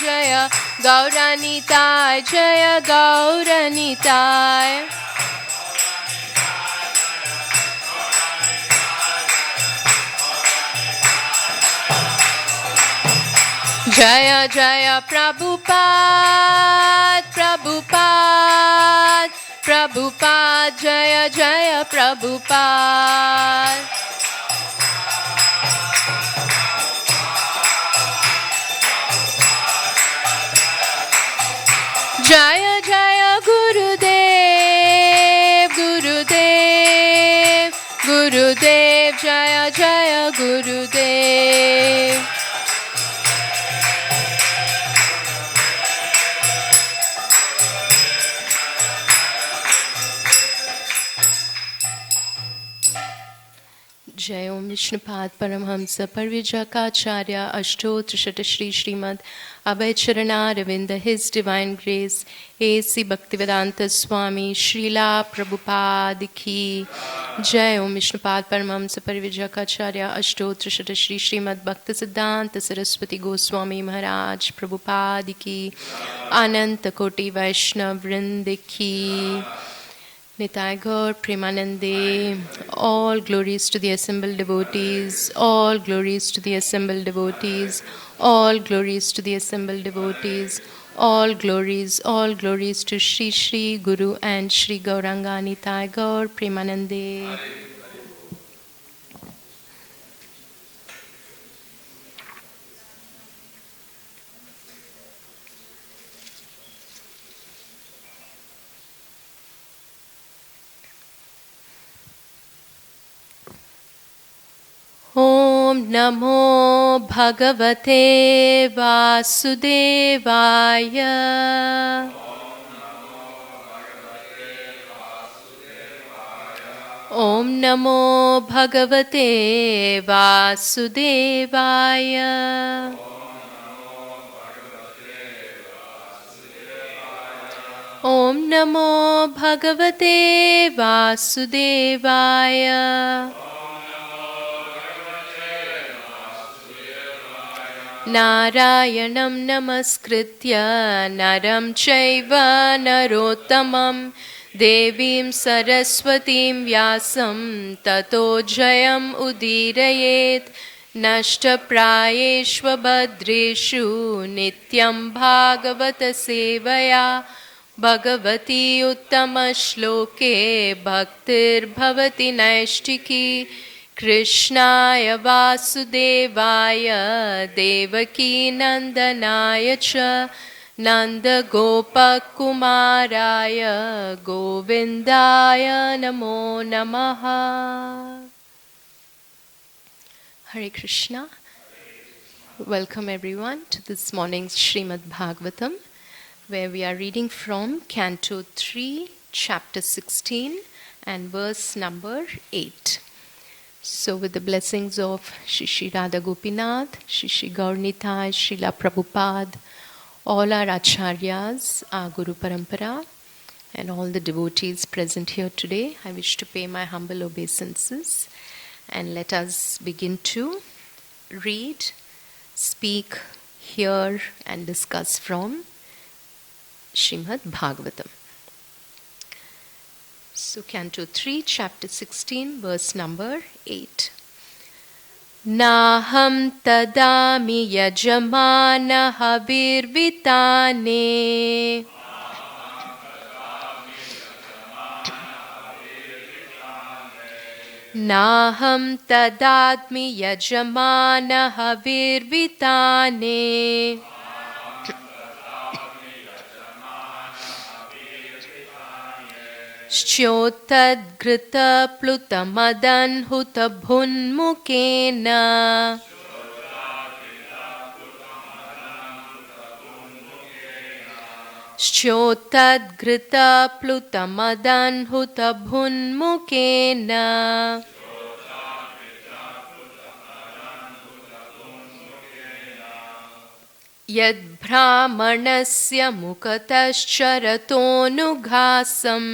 Jaya Gauranitai, Jaya Gauranitai. Jaya Jaya Prabhupada, Prabhupada, Prabhupada, Jaya Jaya Prabhupada. Jaya Jaya Gurudev, Gurudev, Gurudev, Jaya Jaya Gurudev. Jai Om Vishnupad Paramhamsa Parvijakacharya Ashtotra Shri Srimad Abhay Charana His Divine Grace A.C. Bhaktivedanta Swami Srila Prabhupada Ki Jai Om Vishnupad Paramhamsa Parvijakacharya Ashtotra Shri Srimad Bhaktisiddhanta Saraswati Goswami Maharaj Prabhupada Ki Ananta Koti Vaishnav Vrinde Ki Nitai Gaur Premanande, all glories to the assembled devotees, all glories to the assembled devotees, all glories to the assembled devotees, all glories to Shri Shri Guru and Shri Gauranga Nitai Gaur Premanande. Om Namo Bhagavate Vasudevaya. Om Namo Bhagavate Vasudevaya. Om Namo Bhagavate Vasudevaya. Narayanam namaskritya naram chaiva narottamam devim saraswatim vyasam tato jayam udirayet nashta prayeshva badreshu nityam bhagavata sevaya bhagavati uttama shloke bhaktir bhavati naishtiki Krishnaya Vasudevaya Devaki Nandanaya Cha Nanda Gopakumaraya Govindaya Namo Namaha. Hare Krishna. Welcome everyone to this morning's Srimad Bhagavatam, where we are reading from Canto 3, Chapter 16 and verse number 8. So with the blessings of Shri Radha Gopinath, Shri Gaurnitai, Srila Prabhupada, all our Acharyas, our Guru Parampara, and all the devotees present here today, I wish to pay my humble obeisances. And let us begin to read, speak, hear, and discuss from Srimad Bhagavatam. So, Canto 3, Chapter 16, verse number 8. Naham tadami yajamana havirvitane. Naham tadadmi yajamana havirvitane. Shchotadgrita plutamadan hutabhunmukena. Shchotadgrita plutamadan hutabhunmukena. Yad brahmanasya mukatascharatonughasam.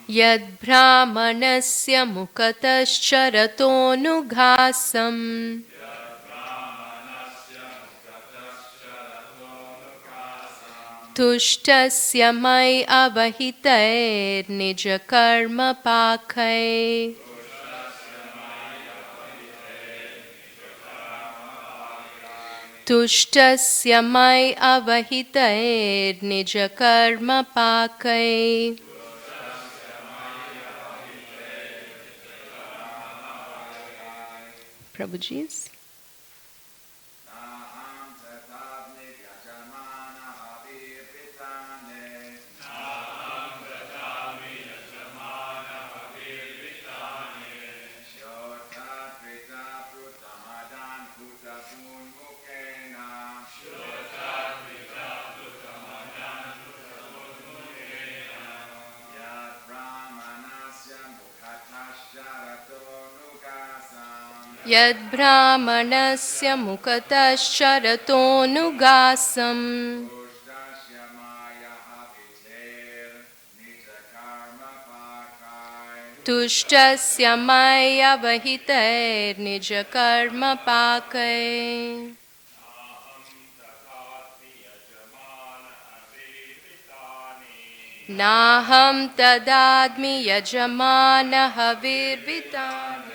Yad brahmanasya mukatascharatonughasam Tushtasya mai avahitair nija karma pakai Tushtasya mai avahitair nija karma pakai Prabhuji's. Yad brahmanasya mukatascharatonugасam Tushtasya maya vahitair nija karma pakai Naham tadadmi yajamana havirvitani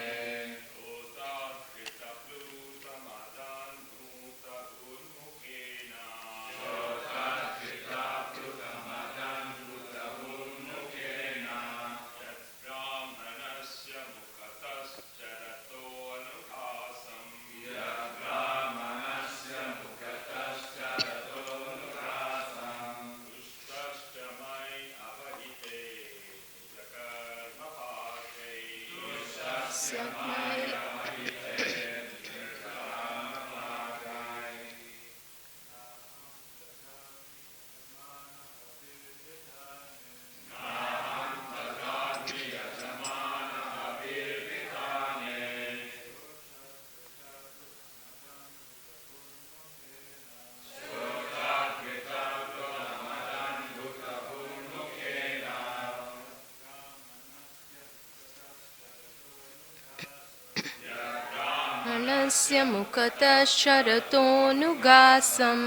Anasya mukatascharatonugасam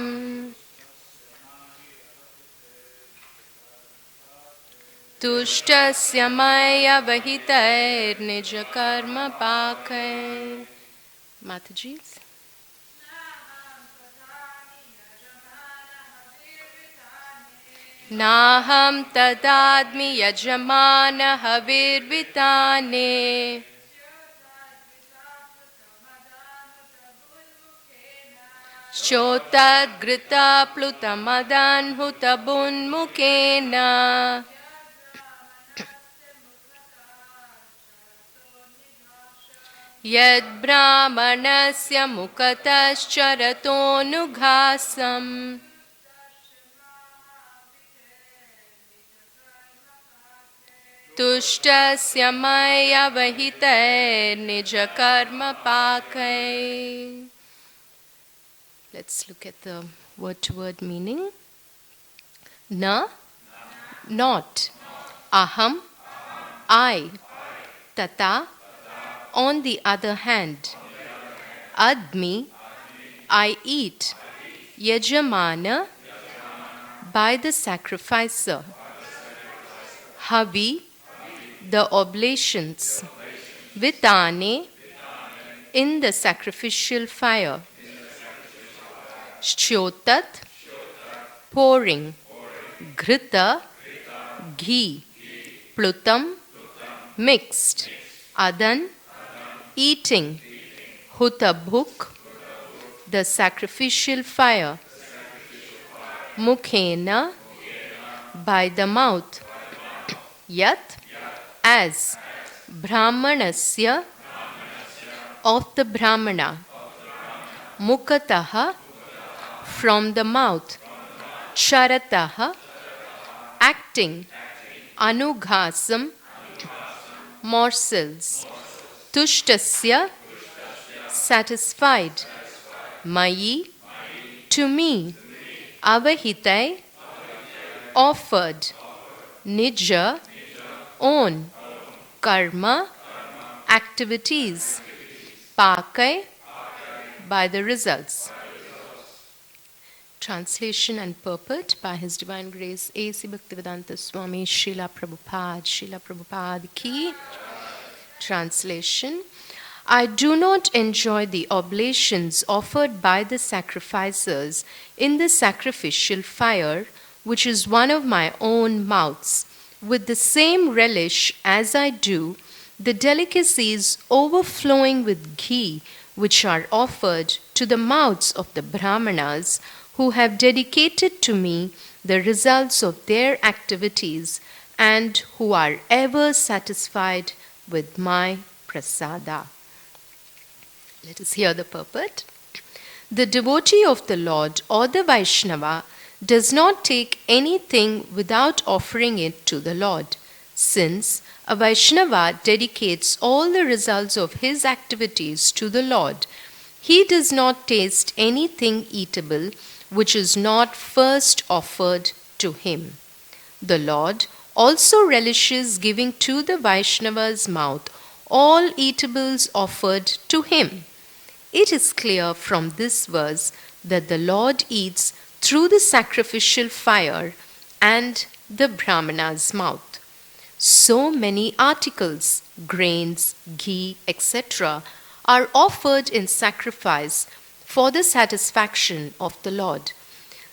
Tushtasya maya vahitair nija karma pakai Mataji's. Naham tadadmi yajamana havirvitane Shotad grita plutamadan hutabun mukena Yad brahmanasya mukatascharatonugасam Tushtasya maya vahitair nija karma pakai Let's look at the word-to-word meaning. Na, not. Aham, I. Tata, on the other hand. Admi, I eat. Yajamana, by the sacrificer. Havi, the oblations. Vitane, in the sacrificial fire. Shyotat, pouring. Ghrita, ghee. Plutam, mixed. Adan, eating. Hutabhuk, the sacrificial fire. Mukhena, by the mouth. Yat, as. Brahmanasya, of the Brahmana. Mukataha, from the mouth. Charataha, acting. Anughasam, morsels. Tushtasya, satisfied. Mayi, to me. Avahitai, offered. Nija, own karma, activities, pakai, by the results. Translation and purport by His Divine Grace A.C. Bhaktivedanta Swami Srila Prabhupada ki. Translation. I do not enjoy the oblations offered by the sacrificers in the sacrificial fire, which is one of my own mouths, with the same relish as I do the delicacies overflowing with ghee, which are offered to the mouths of the Brahmanas, who have dedicated to me the results of their activities and who are ever satisfied with my prasada. Let us hear the purport. The devotee of the Lord or the Vaishnava does not take anything without offering it to the Lord, since a Vaishnava dedicates all the results of his activities to the Lord. He does not taste anything eatable which is not first offered to him. The Lord also relishes giving to the Vaishnava's mouth all eatables offered to him. It is clear from this verse that the Lord eats through the sacrificial fire and the Brahmana's mouth. So many articles, grains, ghee, etc., are offered in sacrifice for the satisfaction of the Lord.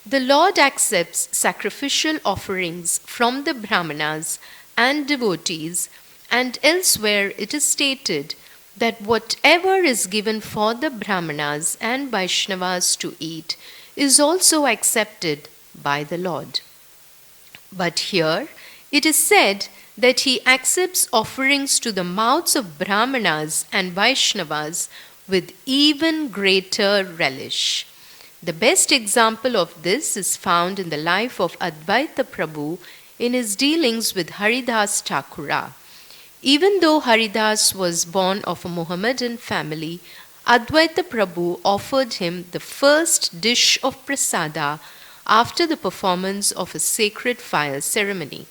The Lord accepts sacrificial offerings from the Brahmanas and devotees, and elsewhere it is stated that whatever is given for the Brahmanas and Vaishnavas to eat is also accepted by the Lord. But here it is said that he accepts offerings to the mouths of Brahmanas and Vaishnavas with even greater relish. The best example of this is found in the life of Advaita Prabhu in his dealings with Haridas Thakura. Even though Haridas was born of a Mohammedan family, Advaita Prabhu offered him the first dish of prasada after the performance of a sacred fire ceremony.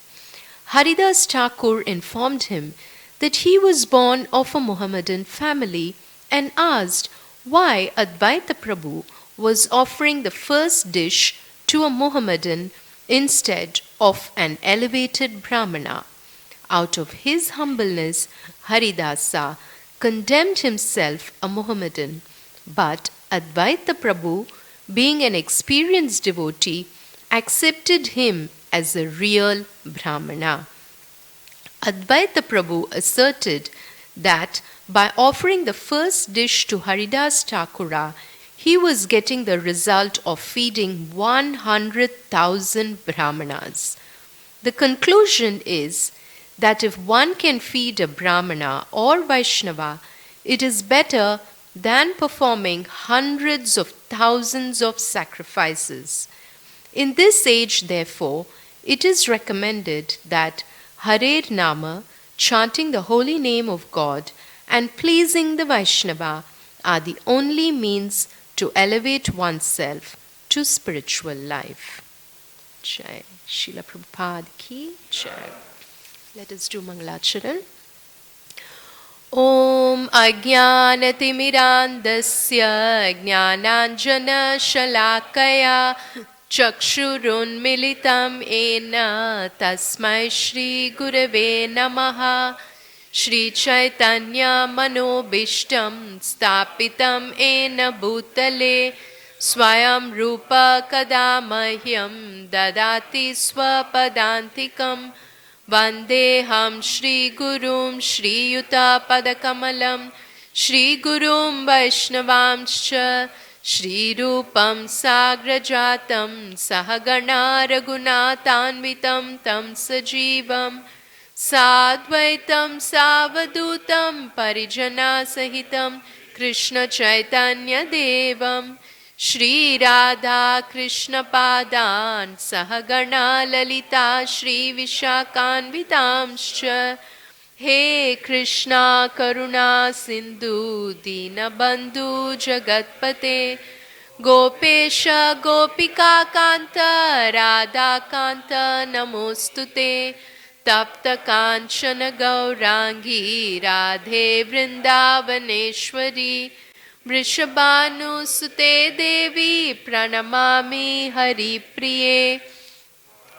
Haridas Thakur informed him that he was born of a Mohammedan family and asked why Advaita Prabhu was offering the first dish to a Mohammedan instead of an elevated Brahmana. Out of his humbleness, Haridasa condemned himself a Mohammedan, but Advaita Prabhu, being an experienced devotee, accepted him as a real Brahmana. Advaita Prabhu asserted that by offering the first dish to Haridas Thakura, he was getting the result of feeding 100,000 Brahmanas. The conclusion is that if one can feed a Brahmana or Vaishnava, it is better than performing hundreds of thousands of sacrifices. In this age, therefore, it is recommended that Harer Nama, chanting the holy name of God, and pleasing the Vaishnava are the only means to elevate oneself to spiritual life. Jai Srila Prabhupada ki Jai. Let us do Mangalacharan. Om Ajnanatimirandasya Jnananjana Shalakaya Chakshurunmilitam Ena Tasmai Shri Gurave Namaha. Shri Chaitanya Manobishtam Stapitam Ena Bhutale Swayam Rupa Kadamahyam Dadati Swapadantikam Vandeham Shri Gurum Shri Yuta Padakamalam Shri Gurum Vaishnavamscha Shri Rupam Sagrajatam Sahagana Raghunatanvitam Tam Sajivam Sadvaitam Savadutam Parijana Sahitam Krishna Chaitanya Devam Shri Radha Krishna Padan Sahagana Lalita Shri Vishakanvitamscha He Krishna Karuna Sindhu Dinabandhu Jagatpate Gopesha Gopika Kanta Radha Kanta Namostute Tapta Kanchana Gaurangi Radhe Vrindavaneshwari Vrishabhanu Sute Devi Pranamami Hari Priye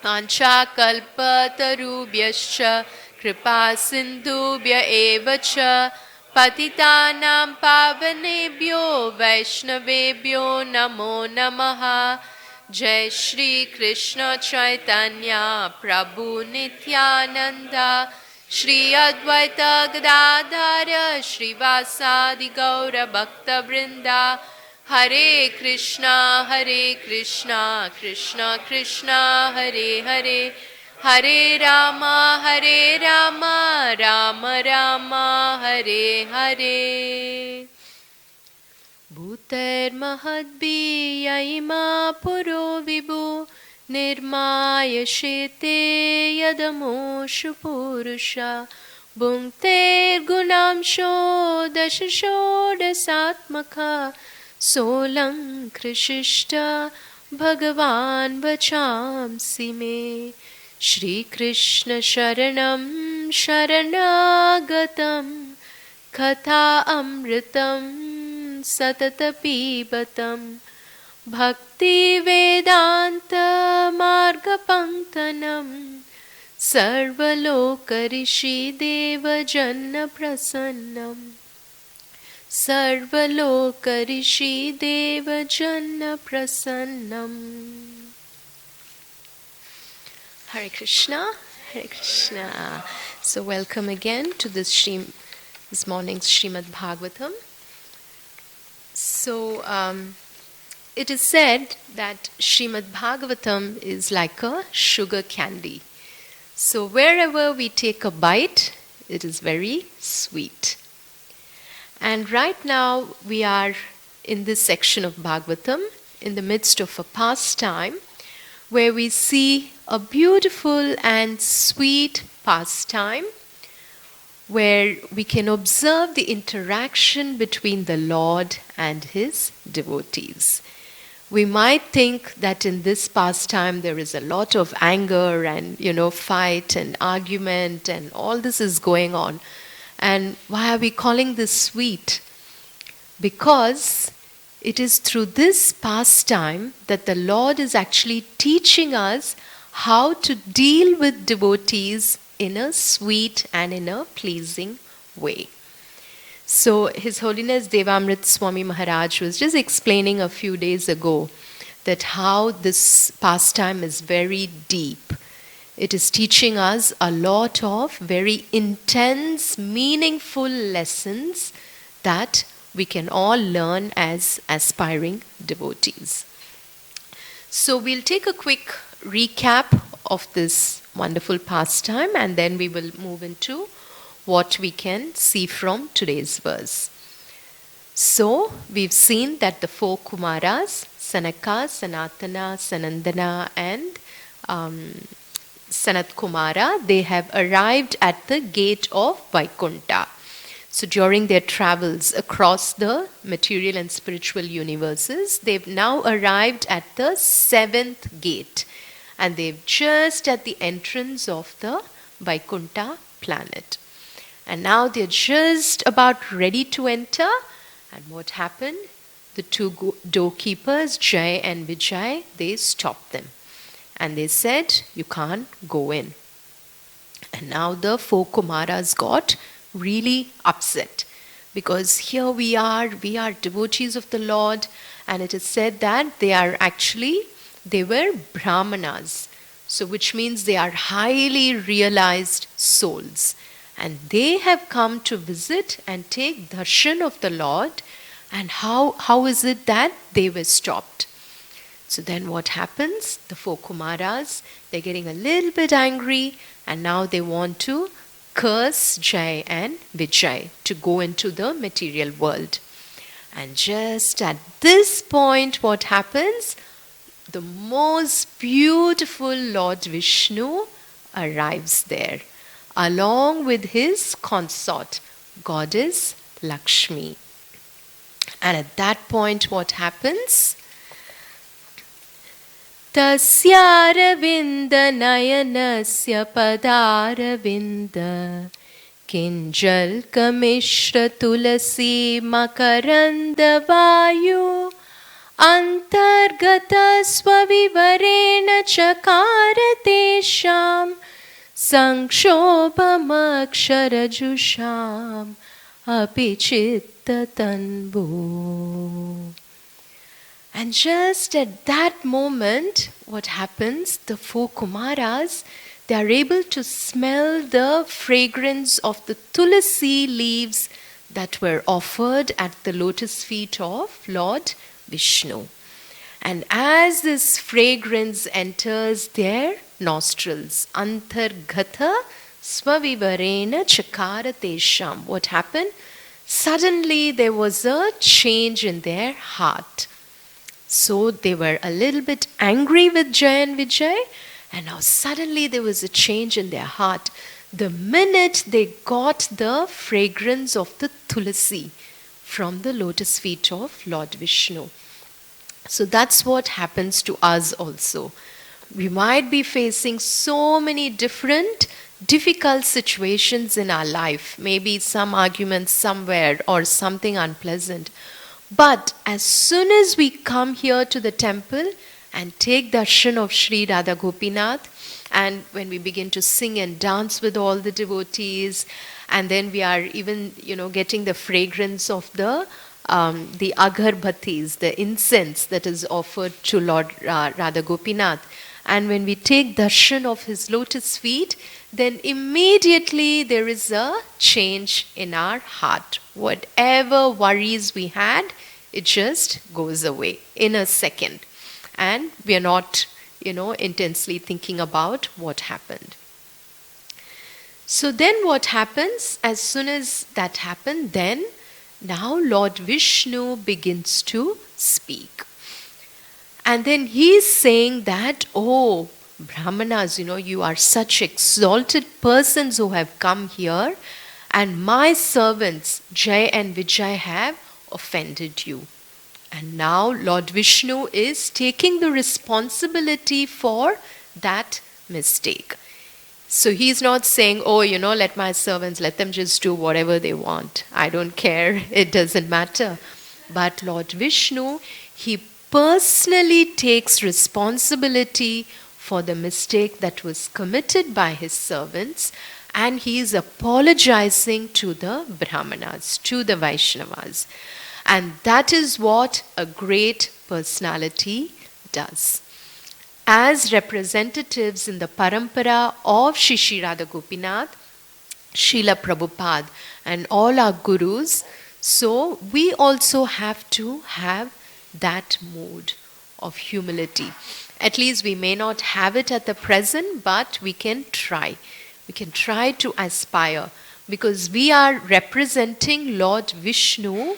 Ancha Kalpa Tarubhyascha Kripa Sindhubhya Evacha Patitanam Pavanebhyo Vaishnavebhyo Namo Namaha Jai Shri Krishna Chaitanya Prabhu Nityananda Shri Advaita Gadadhara Shri Vasadi Gaura Bhakta Vrinda Hare Krishna Krishna Krishna Hare Hare Hare Rama Rama Rama Hare Hare Bhuter Mahadbi Yaima Puro Vibhu Nirmaya Shete Yadamoshu Purusha Bhungter Gunamsho Dashasho Dasatmaka Solang Krishishta Bhagavan Vachamsi Me Shri Krishna Sharanam Sharanagatam Katha Amritam Satata Pibatam Bhakti Vedanta Marga Panktanam Sarvaloka Rishi Deva Janna Prasannam Sarvaloka Rishi Deva Janna Prasannam. Hare Krishna, Hare Krishna. So welcome again to this morning's Srimad Bhagavatam. So it is said that Srimad Bhagavatam is like a sugar candy. So wherever we take a bite, it is very sweet. And right now we are in this section of Bhagavatam, in the midst of a pastime, where we see a beautiful and sweet pastime, where we can observe the interaction between the Lord and his devotees. We might think that in this pastime there is a lot of anger and, fight and argument and all this is going on. And why are we calling this sweet? Because it is through this pastime that the Lord is actually teaching us how to deal with devotees in a sweet and in a pleasing way. So His Holiness Devamrit Swami Maharaj was just explaining a few days ago that how this pastime is very deep. It is teaching us a lot of very intense, meaningful lessons that we can all learn as aspiring devotees. So we'll take a quick recap of this wonderful pastime and then we will move into what we can see from today's verse. So we've seen that the four Kumaras, Sanaka, Sanatana, Sanandana and Sanat Kumara, they have arrived at the gate of Vaikuntha. So during their travels across the material and spiritual universes, they've now arrived at the 7th gate. And they're just at the entrance of the Vaikuntha planet. And now they're just about ready to enter. And what happened? The two doorkeepers, Jai and Vijay, they stopped them. And they said, you can't go in. And now the four Kumaras got really upset. Because here we are devotees of the Lord. And it is said that they were Brahmanas. So which means they are highly realized souls. And they have come to visit and take darshan of the Lord. And how is it that they were stopped? So then what happens? The four Kumaras, they're getting a little bit angry and now they want to curse Jai and Vijay to go into the material world. And just at this point, what happens? The most beautiful Lord Vishnu arrives there, along with his consort, Goddess Lakshmi. And at that point, what happens? Tasyaravinda padaravinda Kinjalkamishra tulasi makaranda vayu Antargata swavivarena chakaratesham Sankshopamaksharajusham apichitta tanvu. And just at that moment, what happens? The four Kumaras, they are able to smell the fragrance of the tulasi leaves that were offered at the lotus feet of Lord Vishnu. And as this fragrance enters their nostrils, Antargata swavivarena chakaratesham. What happened? Suddenly there was a change in their heart. So they were a little bit angry with Jay and Vijay, and now suddenly there was a change in their heart. The minute they got the fragrance of the tulasi from the lotus feet of Lord Vishnu. So that's what happens to us also. We might be facing so many different difficult situations in our life, maybe some arguments somewhere or something unpleasant. But as soon as we come here to the temple and take darshan of Sri Radha Gopinath, and when we begin to sing and dance with all the devotees, and then we are even, getting the fragrance of the agarbhattis, the incense that is offered to Lord Radha Gopinath. And when we take darshan of his lotus feet, then immediately there is a change in our heart. Whatever worries we had, it just goes away in a second. And we are not, intensely thinking about what happened. So then what happens? As soon as that happened, then now Lord Vishnu begins to speak. And then he is saying that, oh, Brahmanas, you are such exalted persons who have come here, and my servants, Jay and Vijay, have offended you. And now Lord Vishnu is taking the responsibility for that mistake. So he's not saying, oh, let my servants, let them just do whatever they want. I don't care. It doesn't matter. But Lord Vishnu, he personally takes responsibility for the mistake that was committed by his servants, and he is apologizing to the Brahmanas, to the Vaishnavas. And that is what a great personality does. As representatives in the parampara of Shri Radha Gopinath, Srila Prabhupada, and all our gurus, so we also have to have that mood of humility. At least we may not have it at the present, but we can try. We can try to aspire, because we are representing Lord Vishnu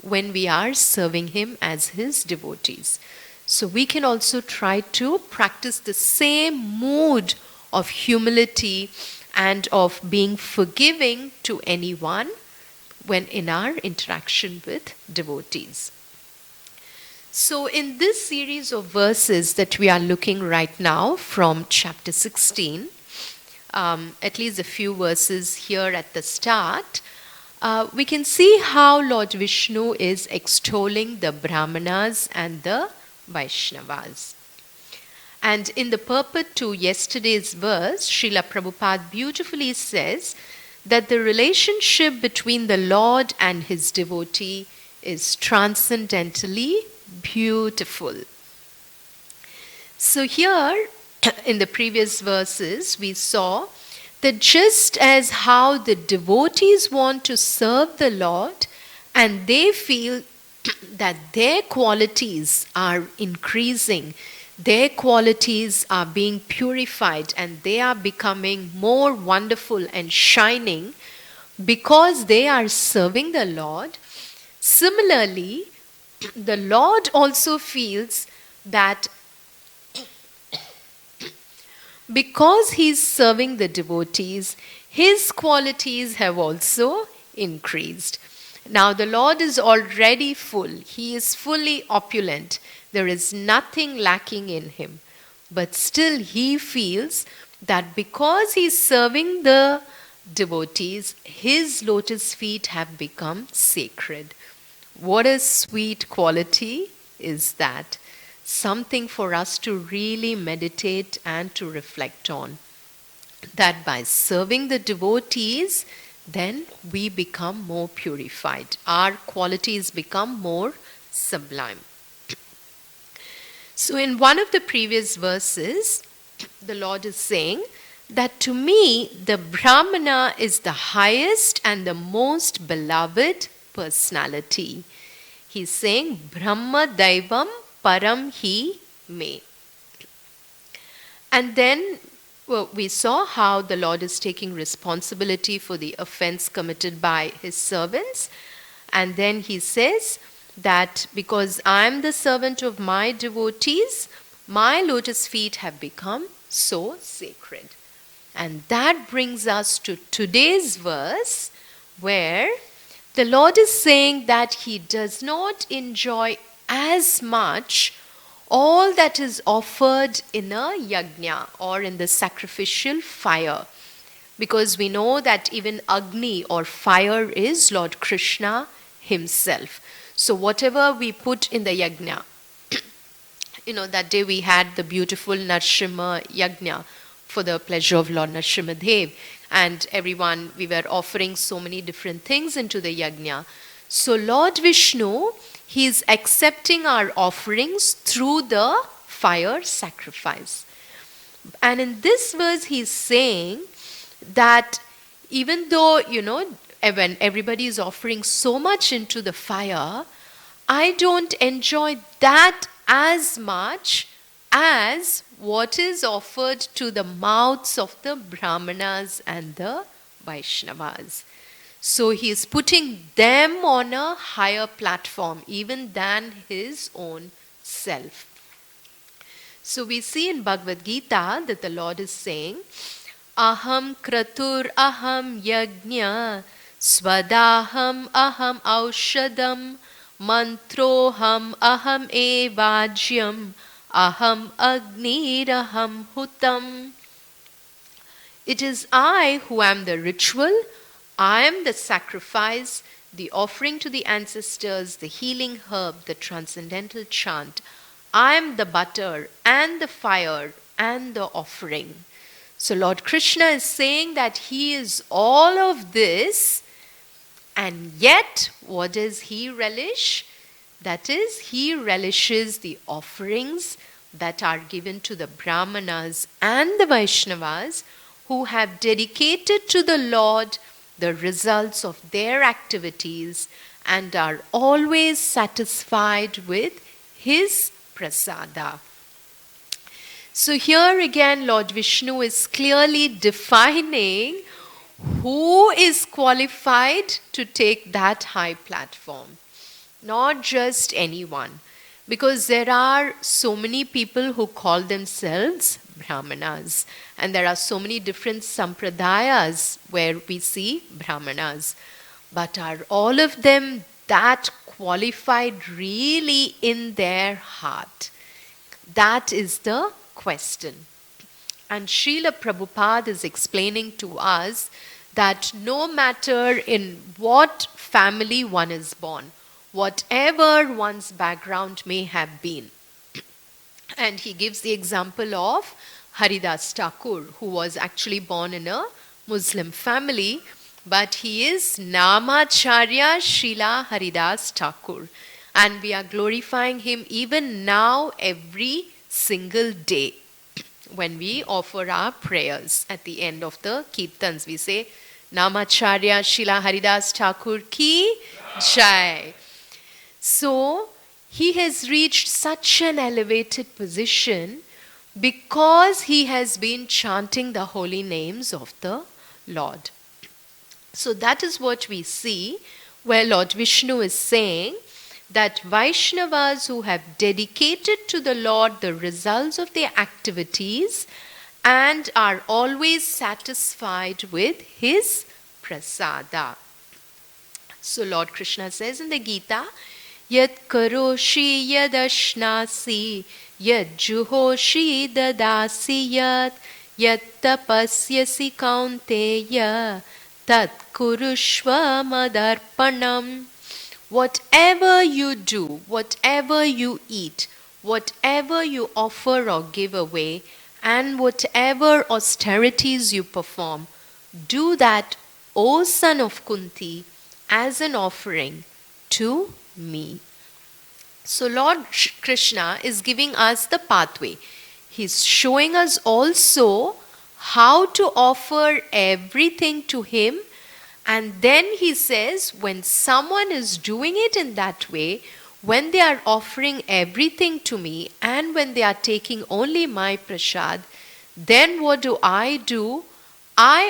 when we are serving him as his devotees. So we can also try to practice the same mood of humility and of being forgiving to anyone when in our interaction with devotees. So in this series of verses that we are looking right now from chapter 16, at least a few verses here at the start, we can see how Lord Vishnu is extolling the Brahmanas and the Vaishnavas. And in the purport to yesterday's verse, Srila Prabhupada beautifully says that the relationship between the Lord and his devotee is transcendently beautiful. So here, in the previous verses, we saw that just as how the devotees want to serve the Lord and they feel that their qualities are increasing, their qualities are being purified, and they are becoming more wonderful and shining because they are serving the Lord. Similarly, the Lord also feels that because he is serving the devotees, his qualities have also increased. Now the Lord is already full. He is fully opulent. There is nothing lacking in him. But still he feels that because he's serving the devotees, his lotus feet have become sacred. What a sweet quality is that. Something for us to really meditate and to reflect on. That by serving the devotees, then we become more purified. Our qualities become more sublime. So in one of the previous verses, the Lord is saying that to me, the Brahmana is the highest and the most beloved personality. He's saying, Brahma Daivam Param Hi Me. And then we saw how the Lord is taking responsibility for the offense committed by his servants. And then he says that because I am the servant of my devotees, my lotus feet have become so sacred. And that brings us to today's verse, where the Lord is saying that he does not enjoy as much all that is offered in a yajna or in the sacrificial fire. Because we know that even Agni or fire is Lord Krishna himself. So whatever we put in the yajna, that day we had the beautiful Narsimha yajna for the pleasure of Lord Narsimhadev. And everyone, we were offering so many different things into the yajna. So Lord Vishnu, he is accepting our offerings through the fire sacrifice. And in this verse, he is saying that even though, when everybody is offering so much into the fire, I don't enjoy that as much as what is offered to the mouths of the Brahmanas and the Vaishnavas. So he is putting them on a higher platform even than his own self. So we see in Bhagavad Gita that the Lord is saying, Aham kratur aham yajna swadaham aham aushadam mantroham aham evajyam aham agniraham hutam. It is I who am the ritual, I am the sacrifice, the offering to the ancestors, the healing herb, the transcendental chant. I am the butter and the fire and the offering. So Lord Krishna is saying that he is all of this, and yet what does he relish? That is, he relishes the offerings that are given to the Brahmanas and the Vaishnavas who have dedicated to the Lord the results of their activities and are always satisfied with his prasada. So here again, Lord Vishnu is clearly defining who is qualified to take that high platform. Not just anyone. Because there are so many people who call themselves Brahmanas. And there are so many different sampradayas where we see Brahmanas. But are all of them that qualified really in their heart? That is the question. And Srila Prabhupada is explaining to us that no matter in what family one is born, whatever one's background may have been. And he gives the example of Haridas Thakur, who was actually born in a Muslim family, but he is Namacharya Srila Haridas Thakur. And we are glorifying him even now every single day. When we offer our prayers at the end of the Kirtans, we say, Namacharya Srila Haridas Thakur ki Jai. So, he has reached such an elevated position because he has been chanting the holy names of the Lord. So that is what we see where Lord Vishnu is saying that Vaishnavas who have dedicated to the Lord the results of their activities and are always satisfied with his prasada. So Lord Krishna says in the Gita, Yat karoshi yadashnasi, yat juhoshi dadasi yat, yat tapasyasi kaunteya, tat kurushva madarpanam. Whatever you do, whatever you eat, whatever you offer or give away, and whatever austerities you perform, do that, O son of Kunti, as an offering to me. So Lord Krishna is giving us the pathway. He's showing us also how to offer everything to him. And then he says, when someone is doing it in that way, when they are offering everything to me and when they are taking only my prasad, then what do? I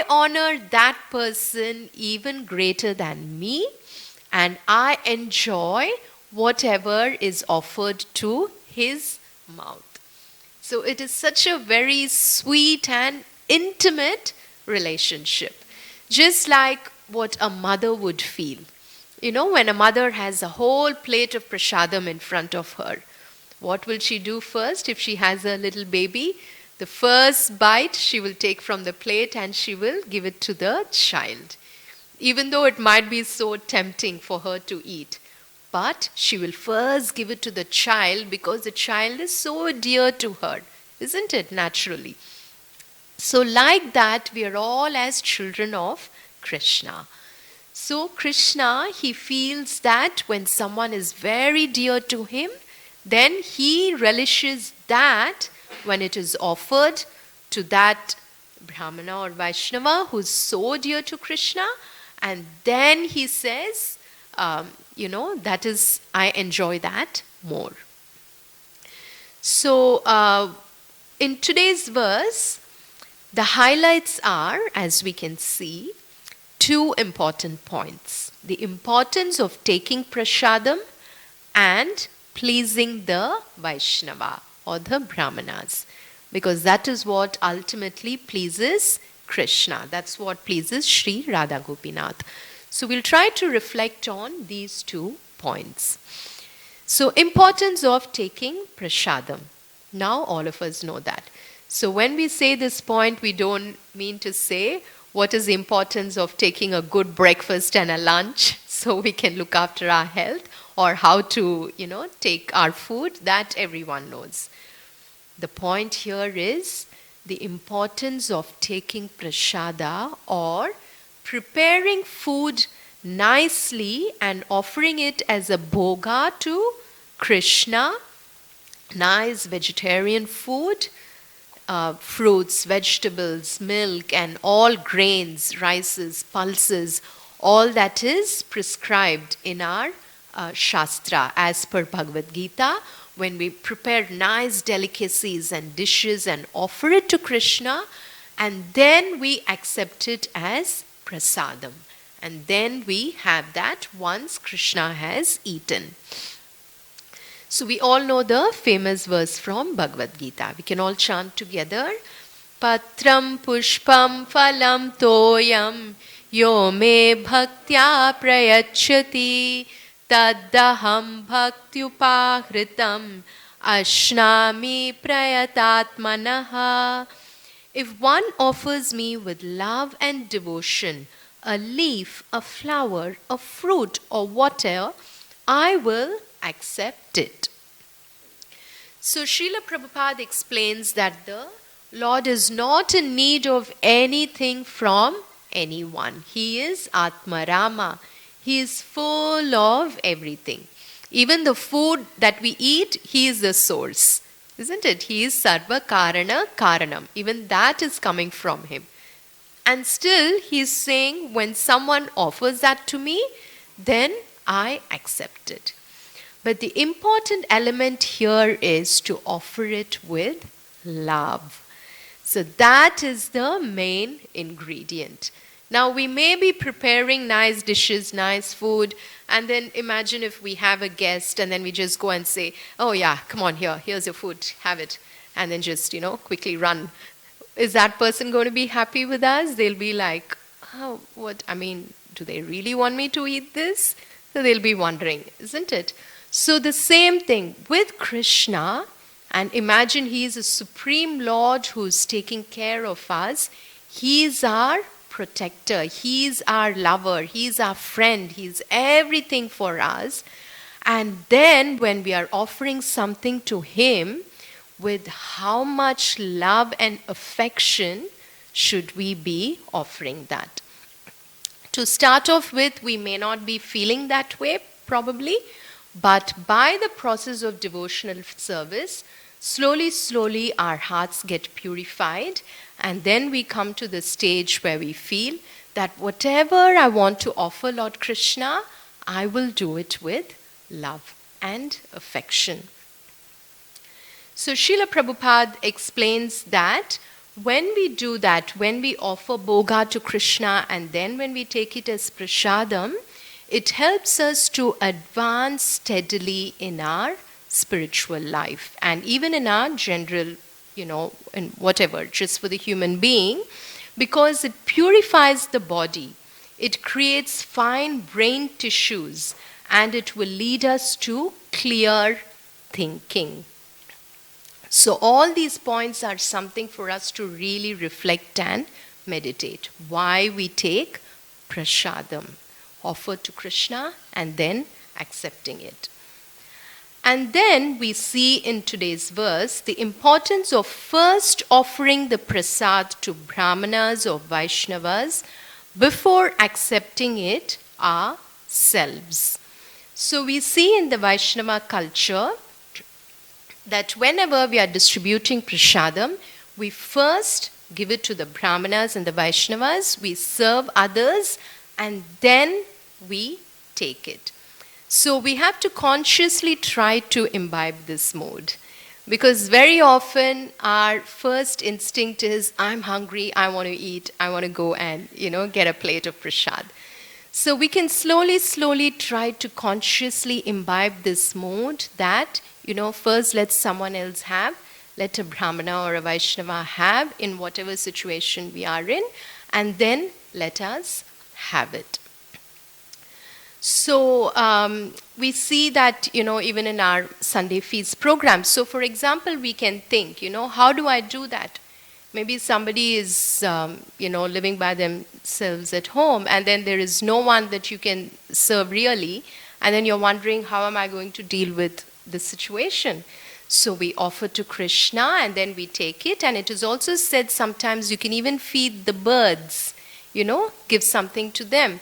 honor that person even greater than me, and I enjoy whatever is offered to his mouth. So it is such a very sweet and intimate relationship. Just like what a mother would feel. You know, when a mother has a whole plate of prasadam in front of her, what will she do first if she has a little baby? The first bite she will take from the plate and she will give it to the child. Even though it might be so tempting for her to eat. But she will first give it to the child because the child is so dear to her. Isn't it? Naturally. So like that, we are all as children of Krishna. So Krishna, he feels that when someone is very dear to him, then he relishes that when it is offered to that Brahmana or Vaishnava who is so dear to Krishna. And then he says, that is, I enjoy that more. So in today's verse, the highlights are, as we can see, two important points. The importance of taking prasadam and pleasing the Vaishnava or the Brahmanas. Because that is what ultimately pleases Krishna. That's what pleases Sri Radha Gopinath. So we'll try to reflect on these 2 points. So importance of taking prasadam. Now all of us know that. So when we say this point, we don't mean to say what is the importance of taking a good breakfast and a lunch so we can look after our health, or how to, take our food. That everyone knows. The point here is the importance of taking prasada or preparing food nicely and offering it as a bhoga to Krishna. Nice vegetarian food, fruits, vegetables, milk, and all grains, rices, pulses, all that is prescribed in our Shastra as per Bhagavad Gita. When we prepare nice delicacies and dishes and offer it to Krishna, and then we accept it as prasadam. And then we have that once Krishna has eaten. So we all know the famous verse from Bhagavad Gita. We can all chant together. Patram pushpam phalam toyam yo me bhaktya prayachati taddaham bhaktyupahritam ashnami prayatatmanaha. If one offers me with love and devotion a leaf, a flower, a fruit, or whatever, I will accept it. So Srila Prabhupada explains that the Lord is not in need of anything from anyone. He is Atmarama. He is full of everything. Even the food that we eat, he is the source. Isn't it? He is Sarva Karana Karanam. Even that is coming from him. And still he is saying, when someone offers that to me, then I accept it. But the important element here is to offer it with love. So that is the main ingredient. Now we may be preparing nice dishes, nice food, and then imagine if we have a guest and then we just go and say, oh yeah, come on here's your food, have it. And then just, quickly run. Is that person going to be happy with us? They'll be like, oh, do they really want me to eat this? So they'll be wondering, isn't it? So the same thing with Krishna, and imagine he is a supreme Lord who's taking care of us. He is our protector, he is our lover, he is our friend, he is everything for us. And then when we are offering something to him, with how much love and affection should we be offering that? To start off with, we may not be feeling that way, probably, but by the process of devotional service, slowly our hearts get purified, and then we come to the stage where we feel that whatever I want to offer Lord Krishna, I will do it with love and affection. So Srila Prabhupada explains that when we do that, when we offer bhoga to Krishna and then when we take it as prasadam, it helps us to advance steadily in our spiritual life and even in our general, in whatever, just for the human being, because it purifies the body. It creates fine brain tissues and it will lead us to clear thinking. So all these points are something for us to really reflect and meditate. Why we take prasadam, offered to Krishna and then accepting it. And then we see in today's verse the importance of first offering the prasad to Brahmanas or Vaishnavas before accepting it ourselves. So we see in the Vaishnava culture that whenever we are distributing prasadam, we first give it to the Brahmanas and the Vaishnavas, we serve others, and then we take it. So we have to consciously try to imbibe this mode. Because very often our first instinct is, I'm hungry, I want to eat, I want to go and, get a plate of prasad. So we can slowly try to consciously imbibe this mode that, first let someone else have, let a Brahmana or a Vaishnava have in whatever situation we are in, and then let us have it. So we see that, even in our Sunday feast program. So for example, we can think, how do I do that? Maybe somebody is, living by themselves at home, and then there is no one that you can serve really, and then you're wondering, how am I going to deal with the situation? So we offer to Krishna, and then we take it, and it is also said sometimes you can even feed the birds, give something to them.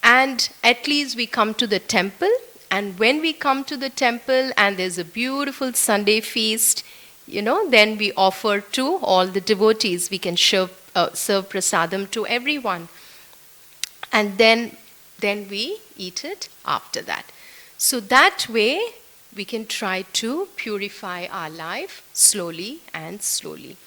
And at least we come to the temple, and when we come to the temple and there's a beautiful Sunday feast, then we offer to all the devotees. We can serve prasadam to everyone. And then we eat it after that. So that way we can try to purify our life slowly and slowly.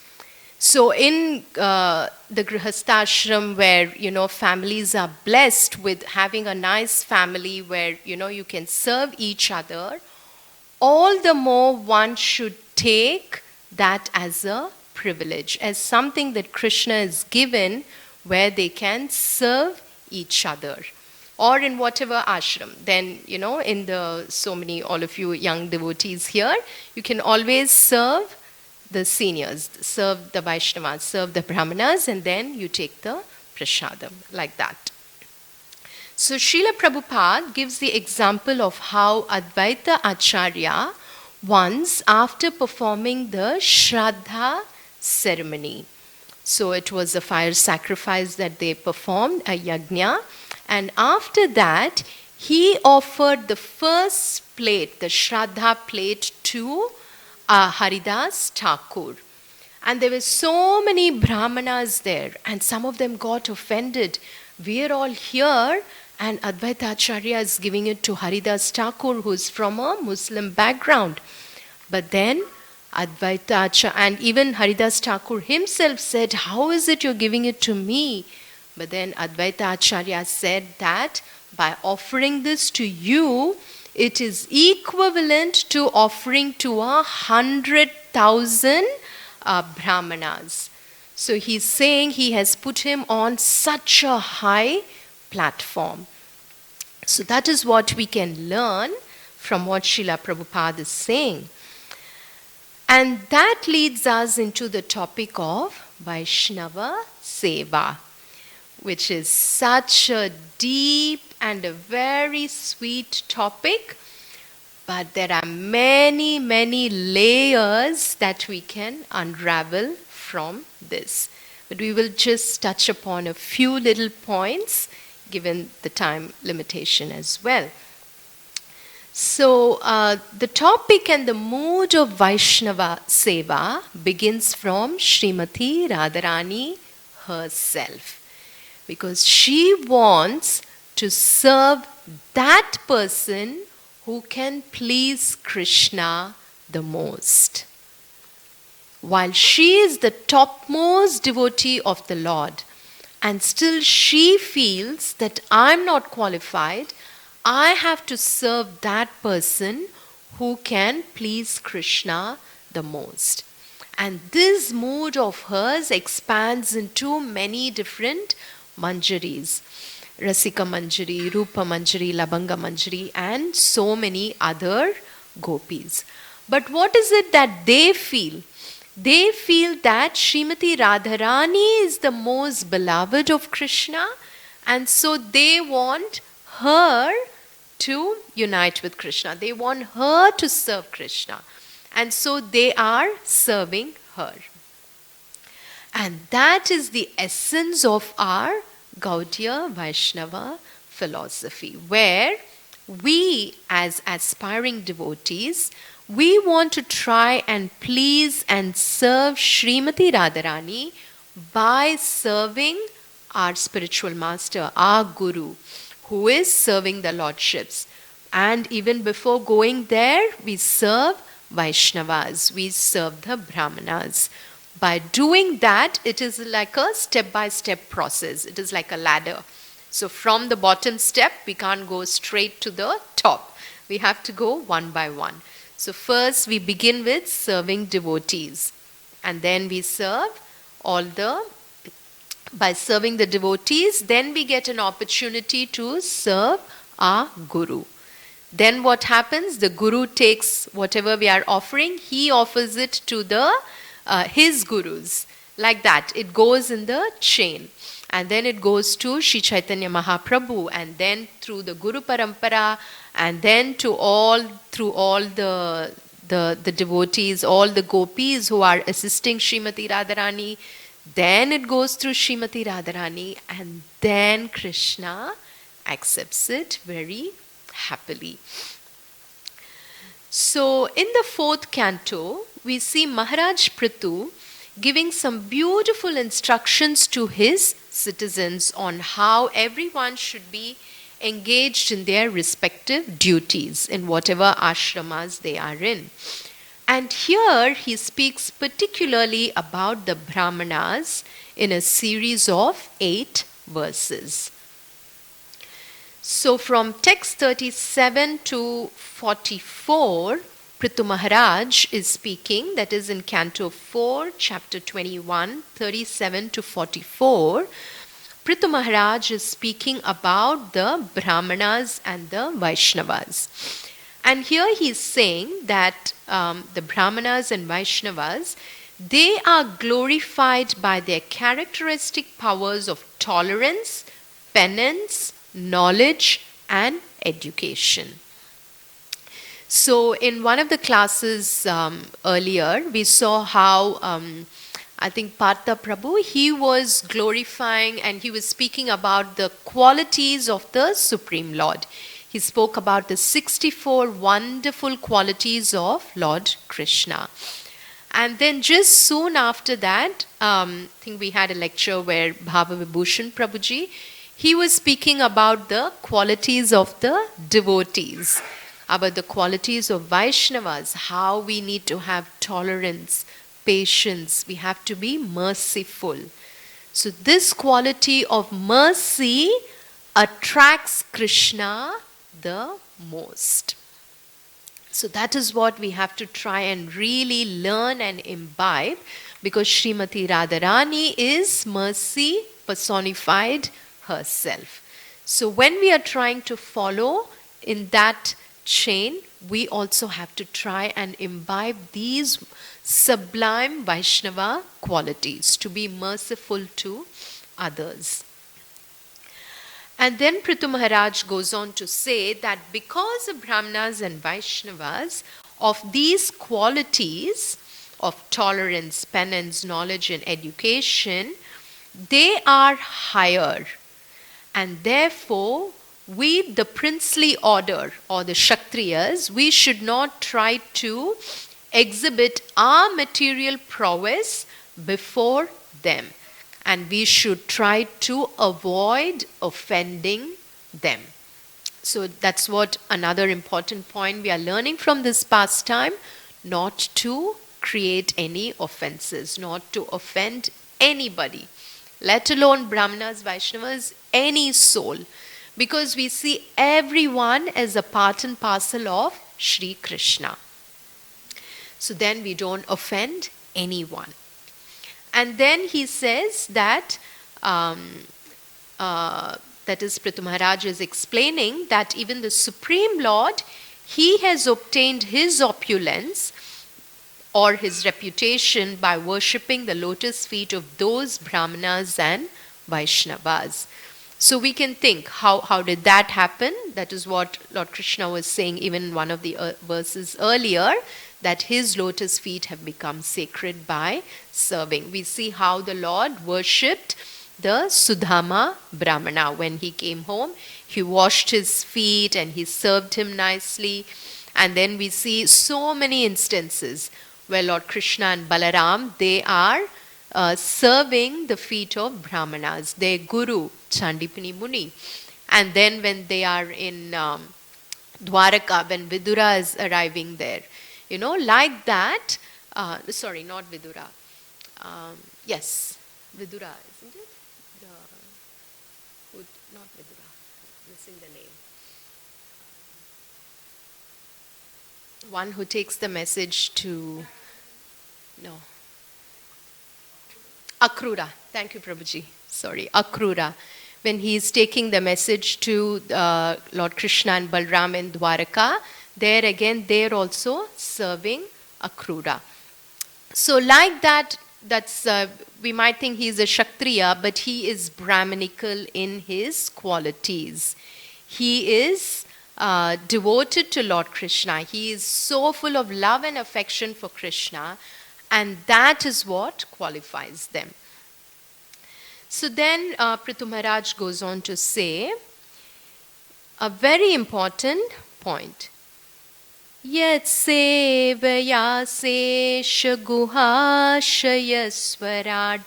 So in the Grihastashram where, families are blessed with having a nice family where, you can serve each other, all the more one should take that as a privilege, as something that Krishna is given where they can serve each other. Or in whatever ashram. Then, all of you young devotees here, you can always serve the seniors, serve the Vaishnavas, serve the Brahmanas, and then you take the prasadam, like that. So Srila Prabhupada gives the example of how Advaita Acharya once, after performing the Shraddha ceremony, so it was a fire sacrifice that they performed, a yajna, and after that he offered the first plate, the Shraddha plate, to Haridas Thakur. And there were so many Brahmanas there, and some of them got offended. We are all here, and Advaita Acharya is giving it to Haridas Thakur, who is from a Muslim background. But then Advaita Acharya, and even Haridas Thakur himself said, how is it you're giving it to me? But then Advaita Acharya said that by offering this to you, it is equivalent to offering to 100,000 Brahmanas. So he's saying he has put him on such a high platform. So that is what we can learn from what Srila Prabhupada is saying. And that leads us into the topic of Vaishnava Seva, which is such a deep and a very sweet topic. But there are many, many layers that we can unravel from this. But we will just touch upon a few little points, given the time limitation as well. So, the topic and the mood of Vaishnava Seva begins from Srimati Radharani herself. Because she wants to serve that person who can please Krishna the most. While she is the topmost devotee of the Lord, and still she feels that I'm not qualified, I have to serve that person who can please Krishna the most. And this mood of hers expands into many different manjaris. Rasika Manjari, Rupa Manjari, Labanga Manjari, and so many other gopis. But what is it that they feel? They feel that Srimati Radharani is the most beloved of Krishna, and so they want her to unite with Krishna. They want her to serve Krishna. And so they are serving her. And that is the essence of our Gaudiya Vaishnava philosophy, where we as aspiring devotees, we want to try and please and serve Srimati Radharani by serving our spiritual master, our Guru, who is serving the lordships. And even before going there, we serve Vaishnavas, we serve the Brahmanas. By doing that, it is like a step-by-step process. It is like a ladder. So from the bottom step, we can't go straight to the top. We have to go one by one. So first we begin with serving devotees. And then we serve by serving the devotees, then we get an opportunity to serve our Guru. Then what happens? The Guru takes whatever we are offering, he offers it to his gurus. Like that, it goes in the chain. And then it goes to Sri Chaitanya Mahaprabhu, and then through the Guru Parampara, and then through all the devotees, all the gopis who are assisting Srimati Radharani. Then it goes through Srimati Radharani, and then Krishna accepts it very happily. So in the 4th canto, we see Maharaj Prithu giving some beautiful instructions to his citizens on how everyone should be engaged in their respective duties in whatever ashramas they are in. And here he speaks particularly about the Brahmanas in a series of 8 verses. So from text 37 to 44, Prithu Maharaj is speaking, that is in Canto 4, Chapter 21, 37 to 44. Prithu Maharaj is speaking about the Brahmanas and the Vaishnavas. And here he is saying that the Brahmanas and Vaishnavas, they are glorified by their characteristic powers of tolerance, penance, knowledge, and education. So in one of the classes earlier, we saw how I think Partha Prabhu, he was glorifying and he was speaking about the qualities of the Supreme Lord. He spoke about the 64 wonderful qualities of Lord Krishna. And then just soon after that, I think we had a lecture where Bhava Vibhushan Prabhuji, he was speaking about the qualities of the devotees, about the qualities of Vaishnavas, how we need to have tolerance, patience, we have to be merciful. So this quality of mercy attracts Krishna the most. So that is what we have to try and really learn and imbibe, because Srimati Radharani is mercy personified herself. So when we are trying to follow in that chain, we also have to try and imbibe these sublime Vaishnava qualities, to be merciful to others. And then Prithu Maharaj goes on to say that because of Brahmanas and Vaishnavas, of these qualities of tolerance, penance, knowledge and education, they are higher. And therefore, we, the princely order or the Kshatriyas, we should not try to exhibit our material prowess before them. And we should try to avoid offending them. So that's what another important point we are learning from this pastime, not to create any offenses, not to offend anybody, let alone Brahmanas, Vaishnavas, any soul. Because we see everyone as a part and parcel of Sri Krishna. So then we don't offend anyone. And then he says that, that is Prithu Maharaj is explaining that even the Supreme Lord, he has obtained his opulence or his reputation by worshipping the lotus feet of those Brahmanas and Vaishnavas. So we can think, how did that happen? That is what Lord Krishna was saying even in one of the verses earlier, that his lotus feet have become sacred by serving. We see how the Lord worshipped the Sudama Brahmana. When he came home, he washed his feet and he served him nicely. And then we see so many instances where Lord Krishna and Balaram, they are serving the feet of Brahmanas, their guru, Chandipani Muni. And then when they are in Dwaraka, when Vidura is arriving there, like that, sorry, not Vidura. Yes, Vidura, isn't it? Not Vidura, missing the name. One who takes the message to, Akrura. Thank you, Prabhuji. Sorry, Akrura. When he is taking the message to Lord Krishna and Balram in Dwaraka, there again, they're also serving Akrura. So like that, that's we might think he's a Kshatriya, but he is Brahmanical in his qualities. He is devoted to Lord Krishna. He is so full of love and affection for Krishna, and that is what qualifies them. So then Prithu Maharaj goes on to say a very important point. Yat sevaya sesha guhashayasvarad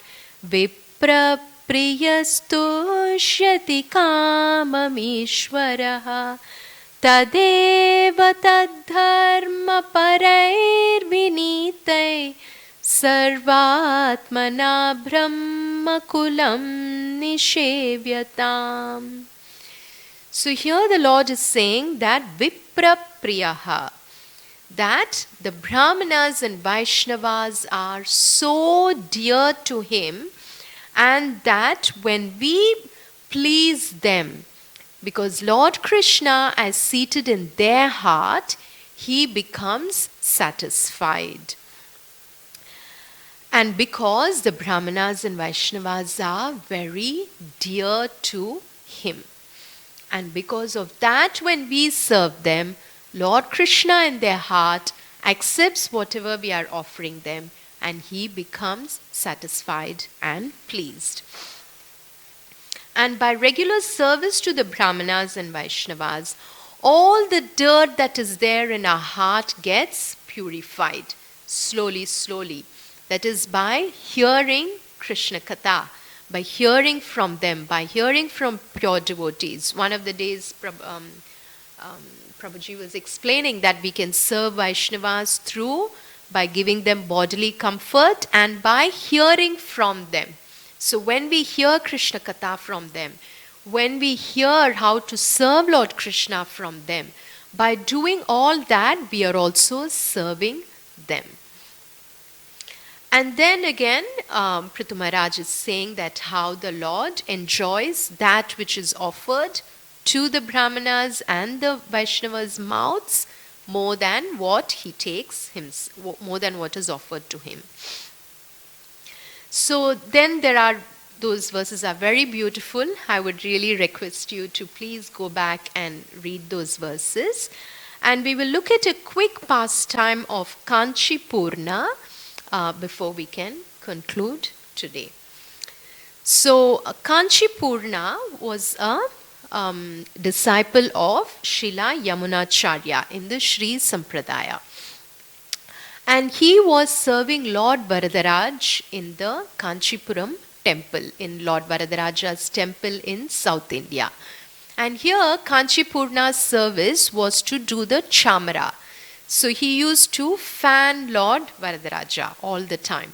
vipra priyastushyati kamamishvaraha tadeva tadharma parairvinitai sarvatmana brahmakulam nishevyatam. So here the Lord is saying that vipra priyaha, that the Brahmanas and Vaishnavas are so dear to him, and that when we please them, because Lord Krishna is seated in their heart, he becomes satisfied. And because the Brahmanas and Vaishnavas are very dear to him. And because of that, when we serve them, Lord Krishna in their heart accepts whatever we are offering them, and he becomes satisfied and pleased. And by regular service to the Brahmanas and Vaishnavas, all the dirt that is there in our heart gets purified slowly, slowly. That is by hearing Krishna Katha, by hearing from them, by hearing from pure devotees. One of the days, Prabhuji was explaining that we can serve Vaishnavas through by giving them bodily comfort and by hearing from them. So when we hear Krishna Katha from them, when we hear how to serve Lord Krishna from them, by doing all that, we are also serving them. And then again, Prithu Maharaj is saying that how the Lord enjoys that which is offered to the Brahmanas and the Vaishnavas' mouths more than what he takes, more than what is offered to him. So then those verses are very beautiful. I would really request you to please go back and read those verses. And we will look at a quick pastime of Kanchi Purna before we can conclude today. So Kanchi Purna was a disciple of Srila Yamunacharya in the Sri Sampradaya. And he was serving Lord Varadaraj in the Kanchipuram temple, in Lord Varadaraja's temple in South India. And here Kanchi Purna's service was to do the chamara. So he used to fan Lord Varadaraja all the time.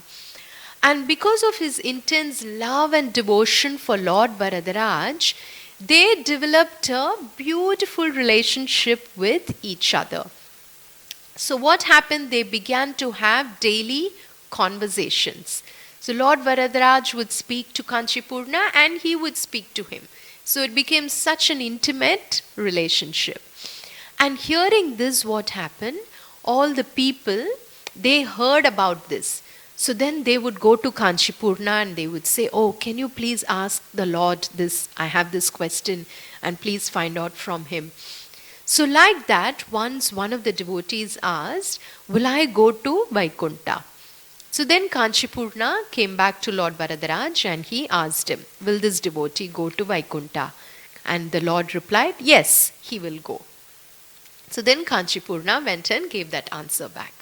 And because of his intense love and devotion for Lord Varadaraj, they developed a beautiful relationship with each other. So what happened? They began to have daily conversations. So Lord Varadaraj would speak to Kanchi Purna and he would speak to him. So it became such an intimate relationship. And hearing this, what happened? All the people, they heard about this. So then they would go to Kanchi Purna and they would say, oh, can you please ask the Lord this? I have this question and please find out from him. So like that, once one of the devotees asked, will I go to Vaikunta? So then Kanchi Purna came back to Lord Varadaraj and he asked him, will this devotee go to Vaikunta? And the Lord replied, yes, he will go. So then Kanchi Purna went and gave that answer back.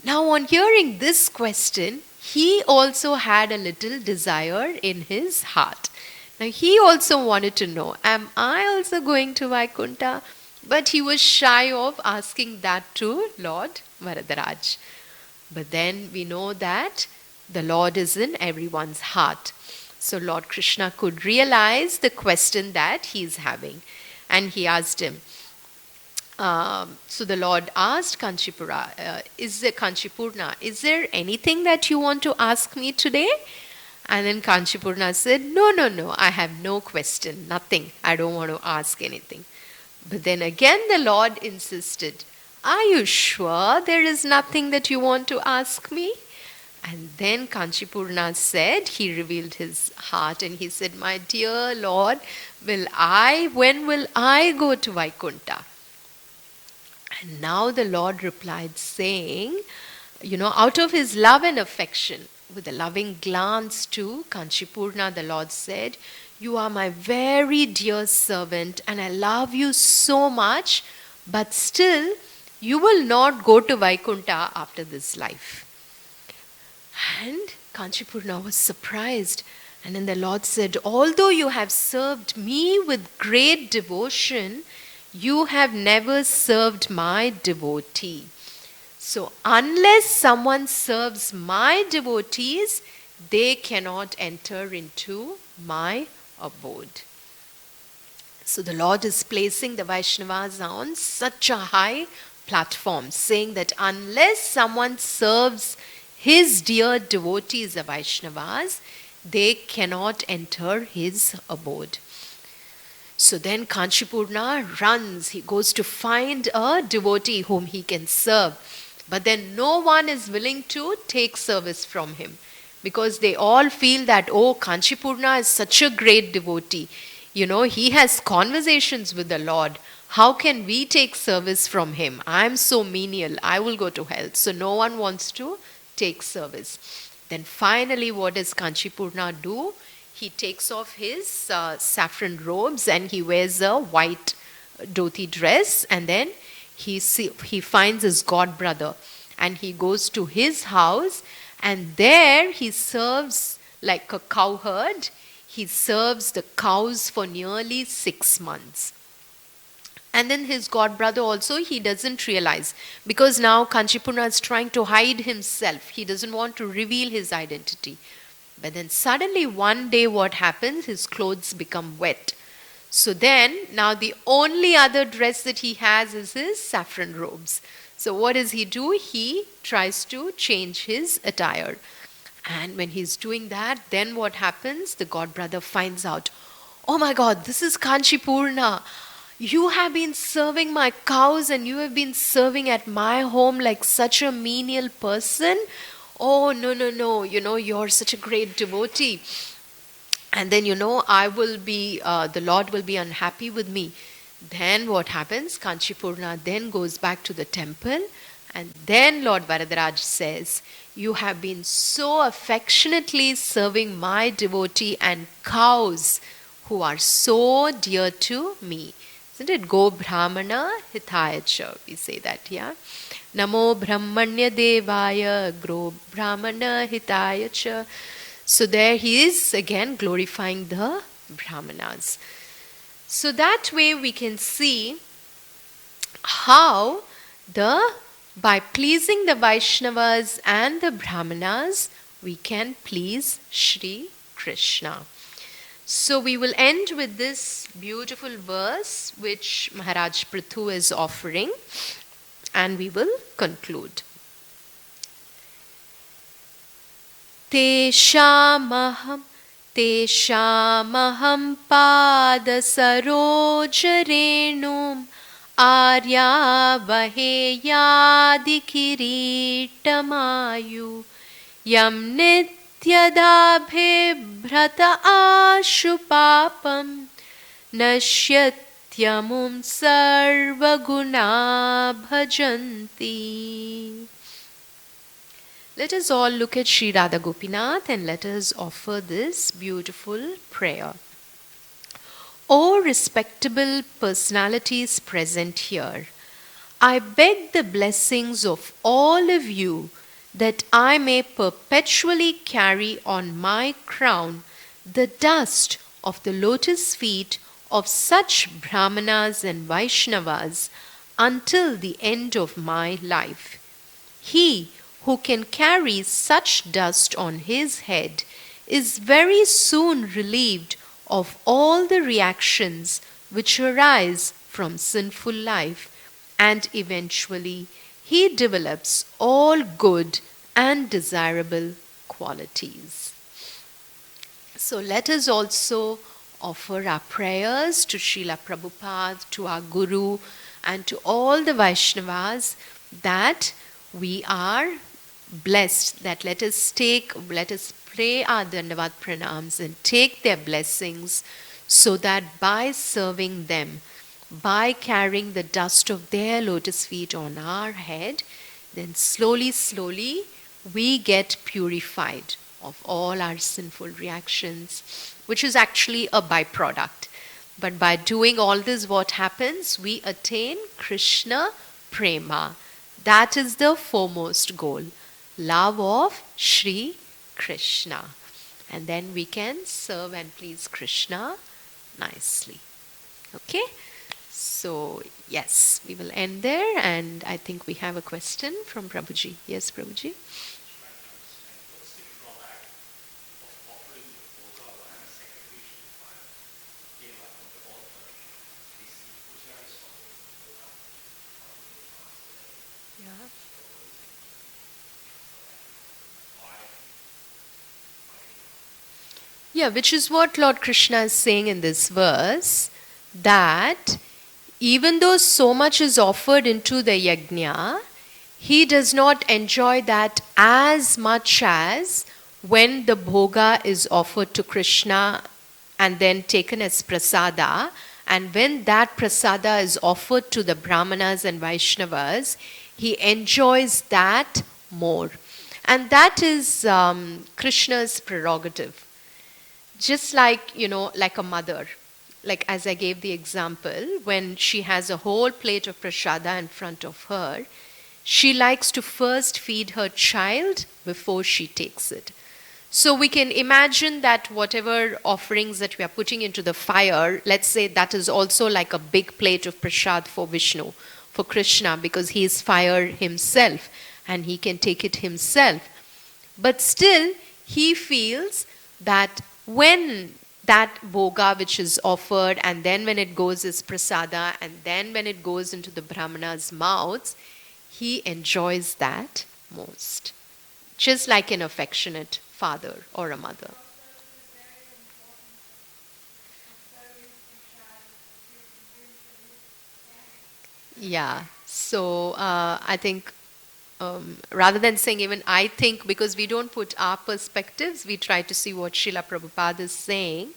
Now on hearing this question, he also had a little desire in his heart. Now he also wanted to know, am I also going to Vaikunta? But he was shy of asking that to Lord Varadaraj. But then we know that the Lord is in everyone's heart. So Lord Krishna could realize the question that he is having. And he asked him, so the Lord asked Kanchi Purna, is there anything that you want to ask me today? And then Kanchi Purna said, no, I have no question, nothing. I don't want to ask anything. But then again the Lord insisted, are you sure there is nothing that you want to ask me? And then Kanchi Purna said, he revealed his heart and he said, my dear Lord, when will I go to Vaikunta? And now the Lord replied saying, out of his love and affection, with a loving glance to Kanchi Purna, the Lord said, you are my very dear servant and I love you so much, but still you will not go to Vaikunta after this life. And Kanchi Purna was surprised. And then the Lord said, although you have served me with great devotion, you have never served my devotee. So unless someone serves my devotees, they cannot enter into my abode. So the Lord is placing the Vaishnavas on such a high platform, saying that unless someone serves his dear devotees, the Vaishnavas, they cannot enter his abode. So then Kanchi Purna runs. He goes to find a devotee whom he can serve. But then no one is willing to take service from him, because they all feel that, oh, Kanchi Purna is such a great devotee. He has conversations with the Lord. How can we take service from him? I'm so menial. I will go to hell. So no one wants to take service. Then finally, what does Kanchi Purna do? He takes off his saffron robes and he wears a white dhoti dress, and then he finds his god brother and he goes to his house, and there he serves like a cowherd. He serves the cows for nearly 6 months. And then his god brother also, he doesn't realize, because now Kanchi Purna is trying to hide himself. He doesn't want to reveal his identity. But then suddenly one day what happens? His clothes become wet. So then now the only other dress that he has is his saffron robes. So what does he do? He tries to change his attire. And when he's doing that, then what happens? The god brother finds out, oh my God, this is Kanchi Purna. You have been serving my cows and you have been serving at my home like such a menial person. Oh, no, no, no. You're such a great devotee. And then, I will be, the Lord will be unhappy with me. Then what happens? Kanchi Purna then goes back to the temple. And then Lord Varadaraj says, you have been so affectionately serving my devotee and cows who are so dear to me. Isn't it? Go Brahmana Hitaya Cha. We say that, yeah? Namo Brahmanya Devaya Gro Brahmana Hitaya Cha. So there he is again glorifying the Brahmanas. So that way we can see how by pleasing the Vaishnavas and the Brahmanas, we can please Shri Krishna. So we will end with this beautiful verse which Maharaj Prithu is offering, and we will conclude. Teshamaham padasarojarenum aryavaheyadikirittamayu yam nityadabhibrata ashupapam nasyatyamum sarvaguna bhajanti. Let us all look at Sri Radha Gopinath and let us offer this beautiful prayer. O respectable personalities present here, I beg the blessings of all of you that I may perpetually carry on my crown the dust of the lotus feet of such Brahmanas and Vaishnavas until the end of my life. He who can carry such dust on his head is very soon relieved of all the reactions which arise from sinful life, and eventually he develops all good and desirable qualities. So let us also offer our prayers to Srila Prabhupada, to our Guru, and to all the Vaishnavas that we are blessed, that let us pray our Dandavat Pranams and take their blessings, so that by serving them, by carrying the dust of their lotus feet on our head, then slowly, slowly we get purified of all our sinful reactions, which is actually a byproduct. But by doing all this, what happens? We attain Krishna Prema. That is the foremost goal. Love of Shri Krishna. And then we can serve and please Krishna nicely. Okay? So, yes, we will end there. And I think we have a question from Prabhuji. Yes, Prabhuji? Yeah, which is what Lord Krishna is saying in this verse, that even though so much is offered into the yajna, he does not enjoy that as much as when the bhoga is offered to Krishna and then taken as prasada, and when that prasada is offered to the Brahmanas and Vaishnavas, he enjoys that more. And that is Krishna's prerogative. Just like, like a mother, like as I gave the example, when she has a whole plate of prasada in front of her, she likes to first feed her child before she takes it. So we can imagine that whatever offerings that we are putting into the fire, let's say that is also like a big plate of prasad for Vishnu, for Krishna, because he is fire himself and he can take it himself. But still, he feels that when that bhoga which is offered, and then when it goes as prasada, and then when it goes into the Brahmana's mouths, he enjoys that most. Just like an affectionate father or a mother. Yeah. So I think rather than saying even I think, because we don't put our perspectives, we try to see what Srila Prabhupada is saying.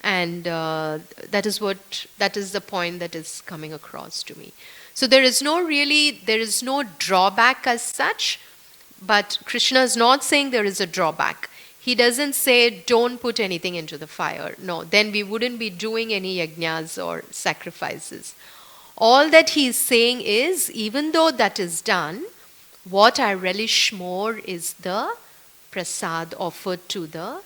And that is the point that is coming across to me. So there is no drawback as such, but Krishna is not saying there is a drawback. He doesn't say don't put anything into the fire. No, then we wouldn't be doing any yajnas or sacrifices. All that he is saying is, even though that is done, what I relish more is the prasad offered to the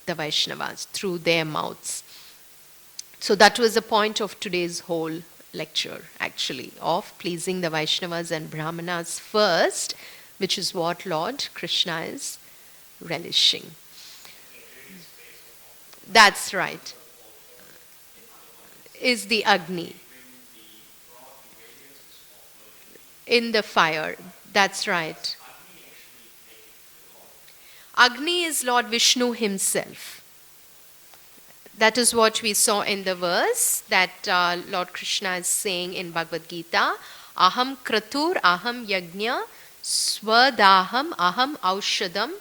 Vaishnavas through their mouths. So that was the point of today's whole lecture, actually, of pleasing the Vaishnavas and Brahmanas first, which is what Lord Krishna is relishing. That's right. Is the Agni in the fire. That's right. Agni is Lord Vishnu himself. That is what we saw in the verse that Lord Krishna is saying in Bhagavad Gita. Aham kratur, aham yajna, swadaham, aham aushadam,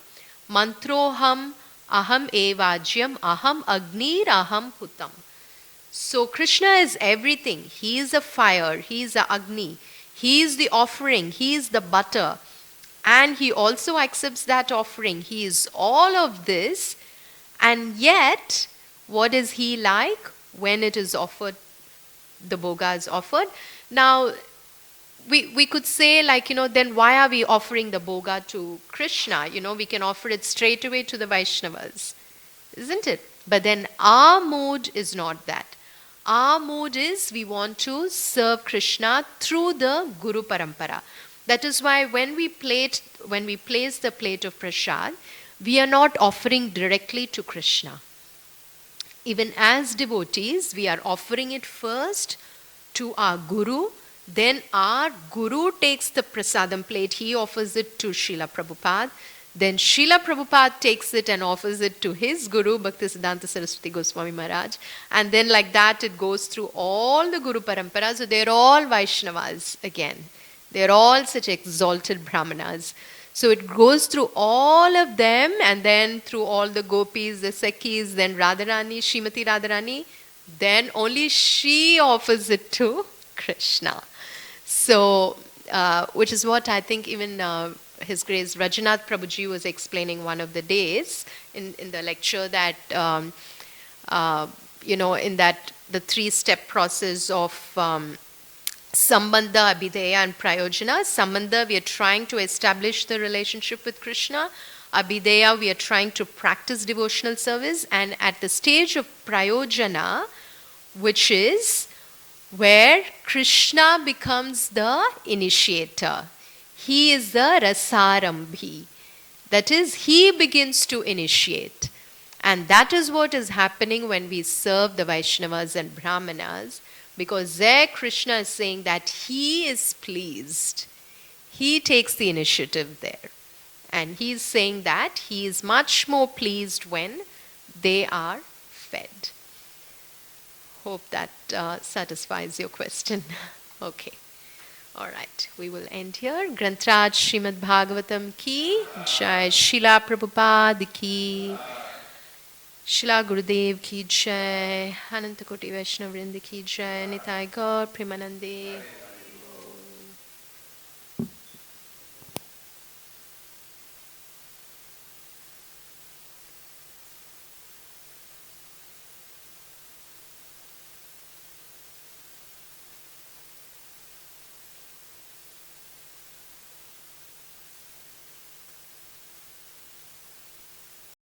mantroham, aham evajyam, aham agnir, aham hutam. So Krishna is everything. He is a fire, he is the Agni, he is the offering, he is the butter. And he also accepts that offering. He is all of this. And yet, what is he like when it is offered, the bhoga is offered? Now, we could say, like, then why are we offering the bhoga to Krishna? We can offer it straight away to the Vaishnavas, isn't it? But then our mood is not that. Our mood is we want to serve Krishna through the Guru Parampara. That is why when we place the plate of prasad, we are not offering directly to Krishna. Even as devotees, we are offering it first to our Guru. Then our Guru takes the prasadam plate, he offers it to Srila Prabhupada. Then Srila Prabhupada takes it and offers it to his Guru, Bhaktisiddhanta Saraswati Goswami Maharaj. And then like that it goes through all the Guru Parampara. So they're all Vaishnavas again. They're all such exalted Brahmanas. So it goes through all of them and then through all the gopis, the Sakhis, then Radharani, Srimati Radharani. Then only she offers it to Krishna. So, which is what I think even His Grace Rajanath Prabhuji was explaining one of the days in the lecture that, in that the three-step process of Sambandha, Abhideya and Prayojana. Sambandha, we are trying to establish the relationship with Krishna. Abhideya, we are trying to practice devotional service. And at the stage of Prayojana, which is where Krishna becomes the initiator. He is the Rasarambhi. That is, he begins to initiate. And that is what is happening when we serve the Vaishnavas and Brahmanas. Because there Krishna is saying that he is pleased. He takes the initiative there. And he is saying that he is much more pleased when they are fed. Hope that satisfies your question. Okay. All right. We will end here. Grantraj Srimad Bhagavatam ki Jai, Srila Prabhupada ki, Srila Gurudev ki Jai, Ananta Koti Vaishnava Vrinda ki Jai, Nitai Gaur Premanande.